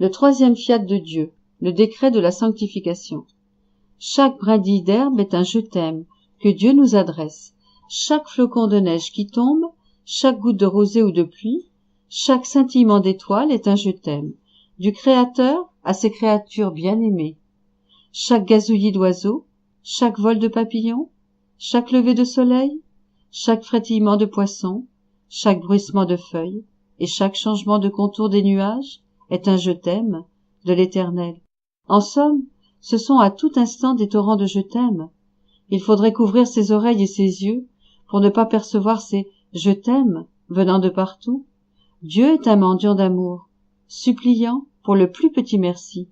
Le troisième fiat de Dieu, le décret de la sanctification. Chaque brindille d'herbe est un « je t'aime » que Dieu nous adresse. Chaque flocon de neige qui tombe, chaque goutte de rosée ou de pluie, chaque scintillement d'étoiles est un « je t'aime » du Créateur à ses créatures bien-aimées. Chaque gazouillis d'oiseaux, chaque vol de papillons, chaque lever de soleil, chaque frétillement de poissons, chaque bruissement de feuilles et chaque changement de contour des nuages est un « je t'aime » de l'Éternel. En somme, ce sont à tout instant des torrents de « je t'aime ». Il faudrait couvrir ses oreilles et ses yeux pour ne pas percevoir ces « je t'aime » venant de partout. Dieu est un mendiant d'amour, suppliant pour le plus petit merci.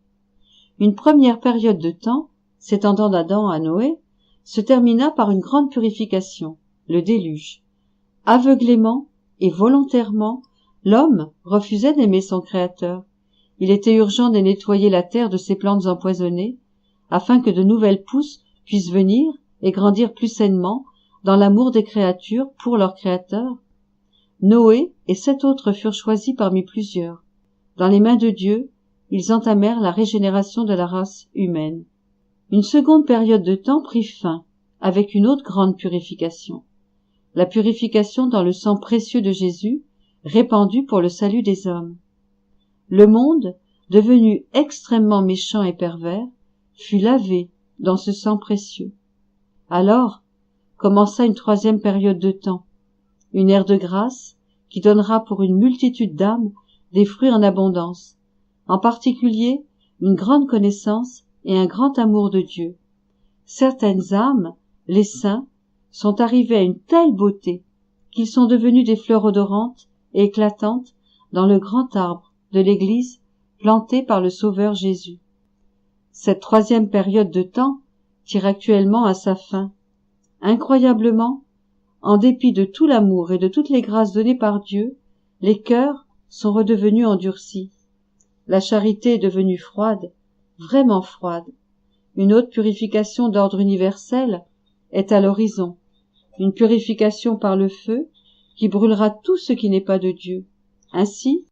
Une première période de temps, s'étendant d'Adam à Noé, se termina par une grande purification, le déluge. Aveuglément et volontairement, l'homme refusait d'aimer son Créateur. Il était urgent de nettoyer la terre de ses plantes empoisonnées, afin que de nouvelles pousses puissent venir et grandir plus sainement dans l'amour des créatures pour leur Créateur. Noé et 7 autres furent choisis parmi plusieurs. Dans les mains de Dieu, ils entamèrent la régénération de la race humaine. Une seconde période de temps prit fin, avec une autre grande purification. La purification dans le sang précieux de Jésus, répandu pour le salut des hommes. Le monde, devenu extrêmement méchant et pervers, fut lavé dans ce sang précieux. Alors commença une troisième période de temps, une ère de grâce qui donnera pour une multitude d'âmes des fruits en abondance, en particulier une grande connaissance et un grand amour de Dieu. Certaines âmes, les saints, sont arrivés à une telle beauté qu'ils sont devenus des fleurs odorantes et éclatantes dans le grand arbre de l'Église planté par le Sauveur Jésus. Cette troisième période de temps tire actuellement à sa fin. Incroyablement, en dépit de tout l'amour et de toutes les grâces données par Dieu, les cœurs sont redevenus endurcis. La charité est devenue froide, vraiment froide. Une autre purification d'ordre universel est à l'horizon, une purification par le feu qui brûlera tout ce qui n'est pas de Dieu. Ainsi,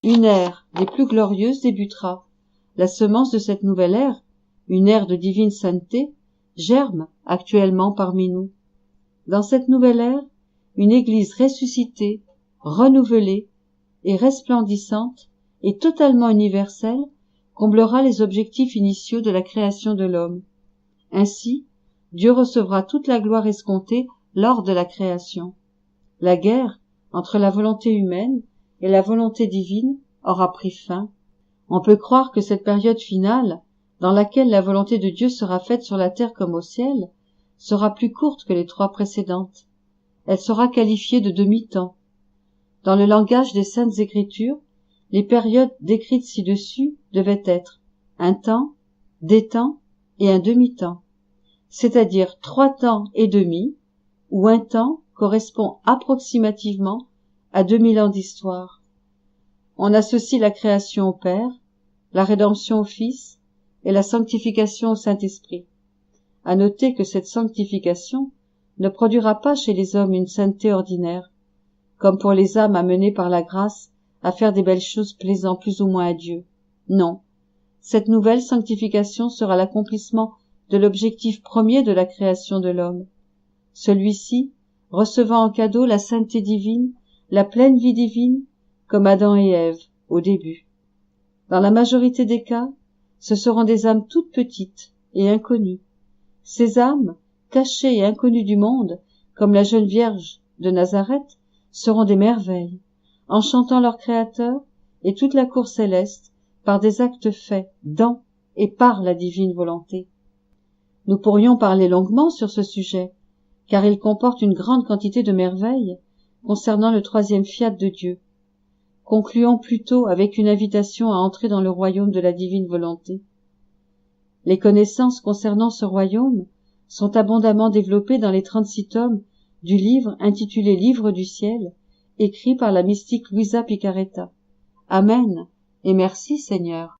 une ère des plus glorieuses débutera. La semence de cette nouvelle ère, une ère de divine sainteté, germe actuellement parmi nous. Dans cette nouvelle ère, une Église ressuscitée, renouvelée et resplendissante et totalement universelle comblera les objectifs initiaux de la création de l'homme. Ainsi, Dieu recevra toute la gloire escomptée lors de la création. La guerre entre la volonté humaine et la volonté divine aura pris fin. On peut croire que cette période finale, dans laquelle la volonté de Dieu sera faite sur la terre comme au ciel, sera plus courte que les 3 précédentes. Elle sera qualifiée de demi-temps. Dans le langage des Saintes Écritures, les périodes décrites ci-dessus devaient être un temps, des temps et un demi-temps, c'est-à-dire 3 temps et demi, où un temps correspond approximativement à 2000 ans d'histoire. On associe la création au Père, la rédemption au Fils et la sanctification au Saint-Esprit. À noter que cette sanctification ne produira pas chez les hommes une sainteté ordinaire, comme pour les âmes amenées par la grâce à faire des belles choses plaisant plus ou moins à Dieu. Non, cette nouvelle sanctification sera l'accomplissement de l'objectif premier de la création de l'homme. Celui-ci, recevant en cadeau la sainteté divine, la pleine vie divine, comme Adam et Ève au début. Dans la majorité des cas, ce seront des âmes toutes petites et inconnues. Ces âmes, cachées et inconnues du monde, comme la jeune Vierge de Nazareth, seront des merveilles, enchantant leur Créateur et toute la cour céleste par des actes faits dans et par la divine volonté. Nous pourrions parler longuement sur ce sujet, car il comporte une grande quantité de merveilles concernant le troisième fiat de Dieu. Concluons plutôt avec une invitation à entrer dans le royaume de la divine volonté. Les connaissances concernant ce royaume sont abondamment développées dans les 36 tomes du livre intitulé Livre du ciel, écrit par la mystique Luisa Picaretta. Amen, et merci Seigneur.